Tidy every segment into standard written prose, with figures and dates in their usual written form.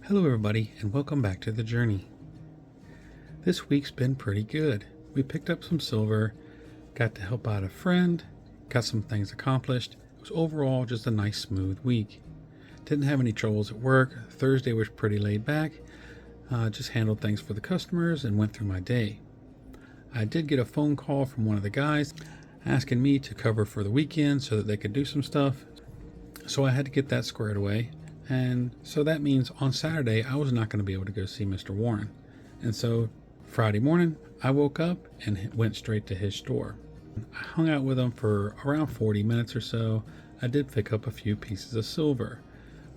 Hello everybody and welcome back to the journey. This week's been pretty good. We picked up some silver, got to help out a friend, got some things accomplished. It was overall just a nice smooth week. Didn't have any troubles at work. Thursday was pretty laid back. Just handled things for the customers and went through my day. I did get a phone call from one of the guys asking me to cover for the weekend so that they could do some stuff. So I had to get that squared away. And so that means on Saturday, I was not going to be able to go see Mr. Warren. And so Friday morning, I woke up and went straight to his store. I hung out with him for around 40 minutes or so. I did pick up a few pieces of silver.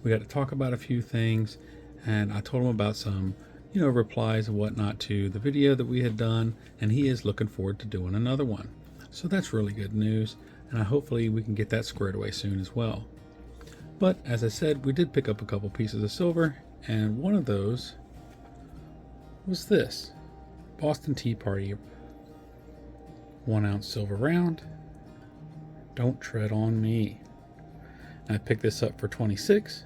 We got to talk about a few things, and I told him about some, replies and whatnot to the video that we had done, and he is looking forward to doing another one. So that's really good news, and hopefully we can get that squared away soon as well. But as I said, we did pick up a couple pieces of silver, and one of those was this Boston Tea Party 1 ounce silver round. Don't tread on me. I picked this up for 26.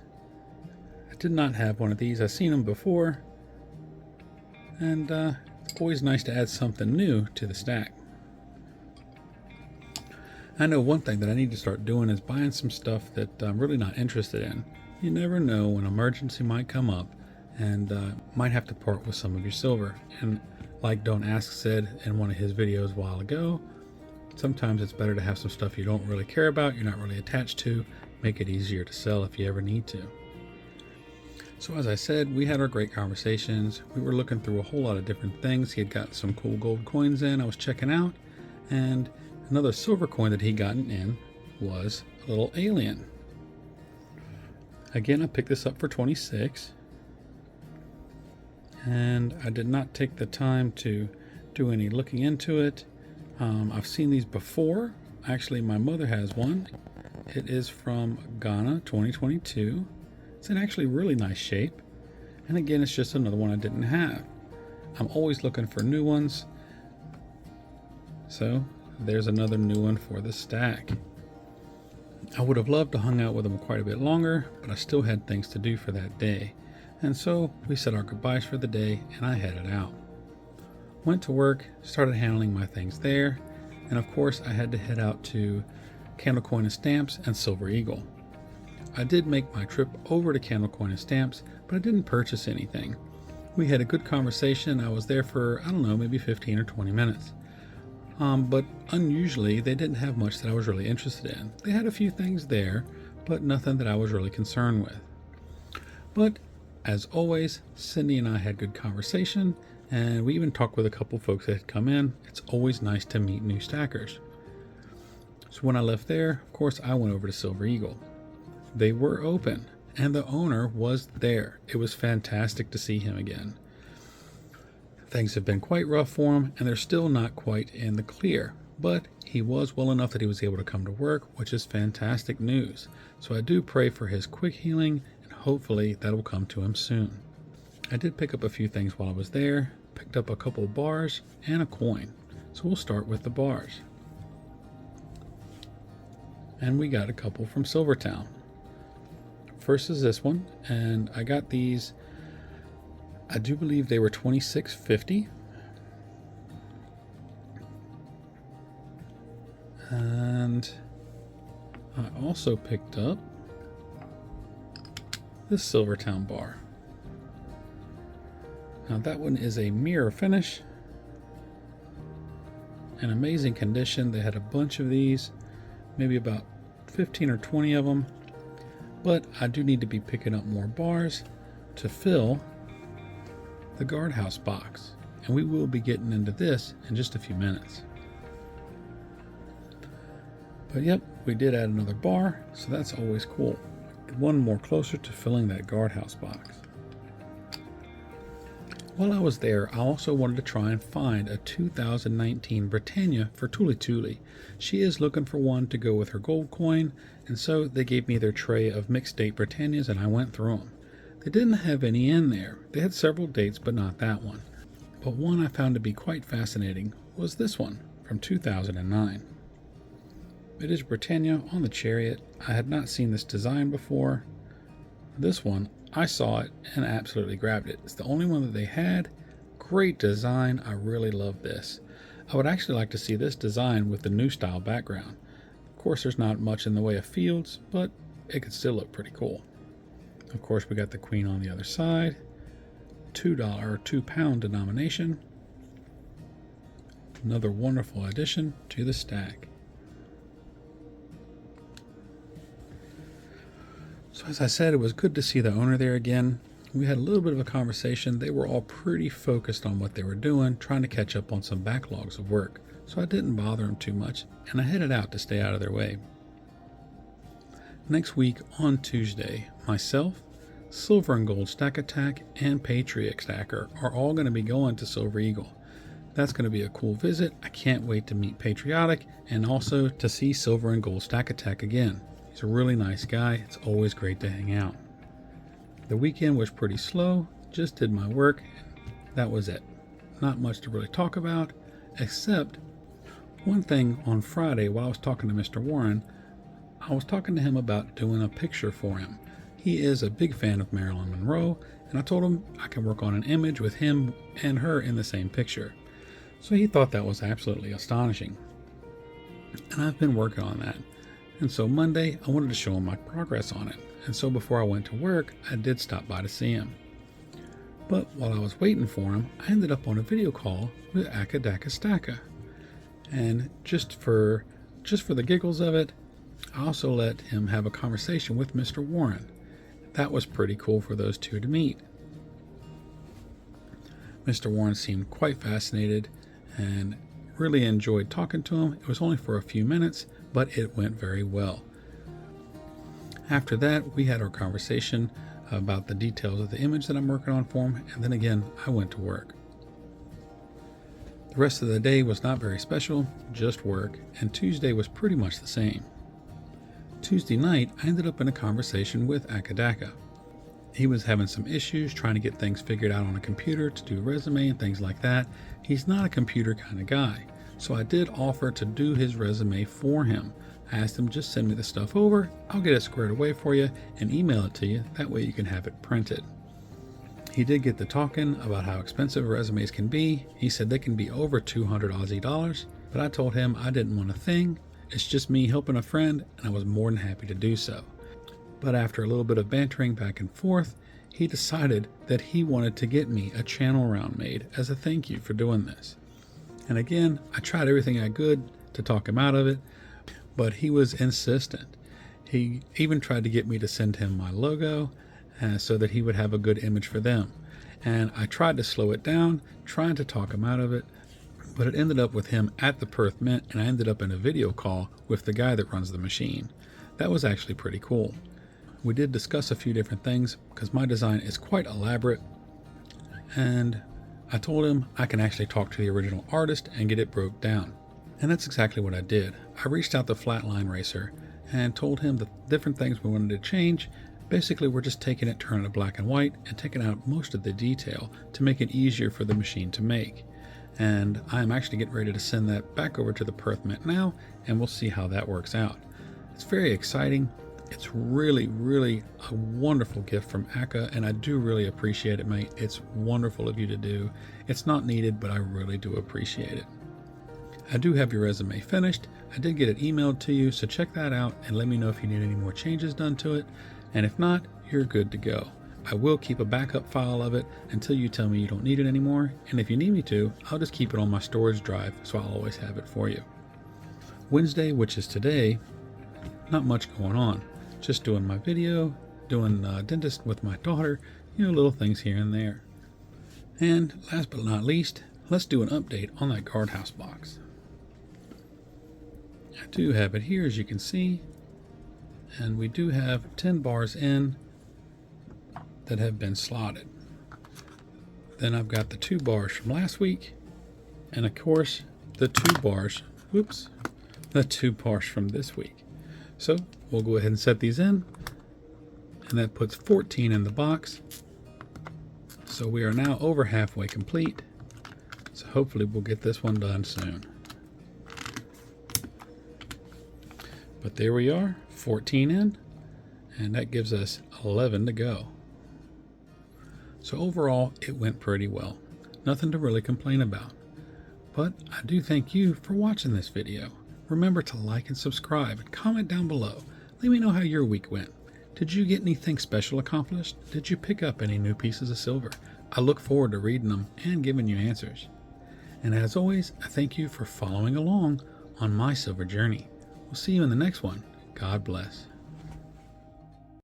I did not have one of these. I've seen them before, and it's always nice to add something new to the stack. I know one thing that I need to start doing is buying some stuff that I'm really not interested in. You never know when an emergency might come up and might have to part with some of your silver. And like Don't Ask said in one of his videos a while ago, sometimes it's better to have some stuff you don't really care about, you're not really attached to, make it easier to sell if you ever need to. So as I said, we had our great conversations. We were looking through a whole lot of different things. He had got some cool gold coins in I was checking out, and another silver coin that he gotten in was a little alien. Again, I picked this up for 26, and I did not take the time to do any looking into it. I've seen these before. Actually, my mother has one. It is from Ghana 2022. It's in actually really nice shape, and again, it's just another one I didn't have. I'm always looking for new ones, so there's another new one for the stack. I would have loved to hung out with him quite a bit longer, but I still had things to do for that day. And so we said our goodbyes for the day and I headed out. Went to work, started handling my things there, and of course I had to head out to Candle Coin and Stamps and Silver Eagle. I did make my trip over to Candle Coin and Stamps, but I didn't purchase anything. We had a good conversation. I was there for, maybe 15 or 20 minutes. But unusually, they didn't have much that I was really interested in. They had a few things there, but nothing that I was really concerned with. But as always, Cindy and I had good conversation, and we even talked with a couple folks that had come in. It's always nice to meet new stackers. So when I left there, of course, I went over to Silver Eagle. They were open, and the owner was there. It was fantastic to see him again. Things have been quite rough for him, and they're still not quite in the clear, but he was well enough that he was able to come to work, which is fantastic news. So I do pray for his quick healing, and hopefully that will come to him soon. I did pick up a few things while I was there, picked up a couple of bars and a coin. So we'll start with the bars. And we got a couple from Silvertown. First is this one, and I got these. I do believe they were $26.50. And I also picked up this Silvertown bar. Now that one is a mirror finish. In amazing condition. They had a bunch of these, maybe about 15 or 20 of them. But I do need to be picking up more bars to fill the guardhouse box, and we will be getting into this in just a few minutes. But yep, we did add another bar, so that's always cool. One more closer to filling that guardhouse box. While I was there, I also wanted to try and find a 2019 Britannia for Tuli Tuli. She is looking for one to go with her gold coin, and so they gave me their tray of mixed date Britannias and I went through them. They didn't have any in there. They had several dates, but not that one. But one I found to be quite fascinating was this one from 2009. It is Britannia on the Chariot. I had not seen this design before. This one, I saw it and absolutely grabbed it. It's the only one that they had. Great design. I really love this. I would actually like to see this design with the new style background. Of course, there's not much in the way of fields, but it could still look pretty cool. Of course, we got the queen on the other side. $2 or £2 denomination. Another wonderful addition to the stack. So as I said, it was good to see the owner there again. We had a little bit of a conversation. They were all pretty focused on what they were doing, trying to catch up on some backlogs of work. So I didn't bother them too much, and I headed out to stay out of their way. Next week on Tuesday, myself, Silver and Gold Stack Attack, and Patriot Stacker are all going to be going to Silver Eagle. That's going to be a cool visit. I can't wait to meet Patriotic and also to see Silver and Gold Stack Attack again. He's a really nice guy. It's always great to hang out. The weekend was pretty slow. Just did my work. That was it. Not much to really talk about, except one thing on Friday while I was talking to Mr. Warren. I was talking to him about doing a picture for him. He is a big fan of Marilyn Monroe, and I told him I can work on an image with him and her in the same picture. So he thought that was absolutely astonishing. And I've been working on that. And so Monday, I wanted to show him my progress on it. And so before I went to work, I did stop by to see him. But while I was waiting for him, I ended up on a video call with Akadaka Staka. And just for the giggles of it, I also let him have a conversation with Mr. Warren. That was pretty cool for those two to meet. Mr. Warren seemed quite fascinated and really enjoyed talking to him. It was only for a few minutes, but it went very well. After that, we had our conversation about the details of the image that I'm working on for him, and then again, I went to work. The rest of the day was not very special, just work, and Tuesday was pretty much the same. Tuesday night, I ended up in a conversation with Akadaka. He was having some issues trying to get things figured out on a computer to do a resume and things like that. He's not a computer kind of guy, so I did offer to do his resume for him. I asked him, just send me the stuff over, I'll get it squared away for you and email it to you, that way you can have it printed. He did get to talking about how expensive resumes can be. He said they can be over 200 Aussie dollars, but I told him I didn't want a thing. It's just me helping a friend, and I was more than happy to do so. But after a little bit of bantering back and forth, he decided that he wanted to get me a channel round made as a thank you for doing this. And again, I tried everything I could to talk him out of it, but he was insistent. He even tried to get me to send him my logo so that he would have a good image for them. And I tried to slow it down, trying to talk him out of it, but it ended up with him at the Perth Mint, and I ended up in a video call with the guy that runs the machine. That was actually pretty cool. We did discuss a few different things because my design is quite elaborate, and I told him I can actually talk to the original artist and get it broke down. And that's exactly what I did. I reached out to Flatline Racer and told him the different things we wanted to change. Basically, we're just taking it, turning it black and white, and taking out most of the detail to make it easier for the machine to make. And I'm actually getting ready to send that back over to the Perth Mint now, and we'll see how that works out. It's very exciting. It's really, really a wonderful gift from Aka, and I do really appreciate it, mate. It's wonderful of you to do. It's not needed, but I really do appreciate it. I do have your resume finished. I did get it emailed to you, so check that out and let me know if you need any more changes done to it. And if not, you're good to go. I will keep a backup file of it until you tell me you don't need it anymore, and if you need me to, I'll just keep it on my storage drive, so I'll always have it for you. Wednesday, which is today, not much going on. Just doing my video, doing dentist with my daughter, little things here and there. And last but not least, let's do an update on that guardhouse box. I do have it here, as you can see, and we do have 10 bars in that have been slotted. Then I've got the 2 bars from last week, and of course the 2 bars from this week. So we'll go ahead and set these in, and that puts 14 in the box. So we are now over halfway complete, so hopefully we'll get this one done soon. But there we are, 14 in, and that gives us 11 to go. So overall, it went pretty well. Nothing to really complain about. But I do thank you for watching this video. Remember to like and subscribe and comment down below. Let me know how your week went. Did you get anything special accomplished? Did you pick up any new pieces of silver? I look forward to reading them and giving you answers. And as always, I thank you for following along on my silver journey. We'll see you in the next one. God bless.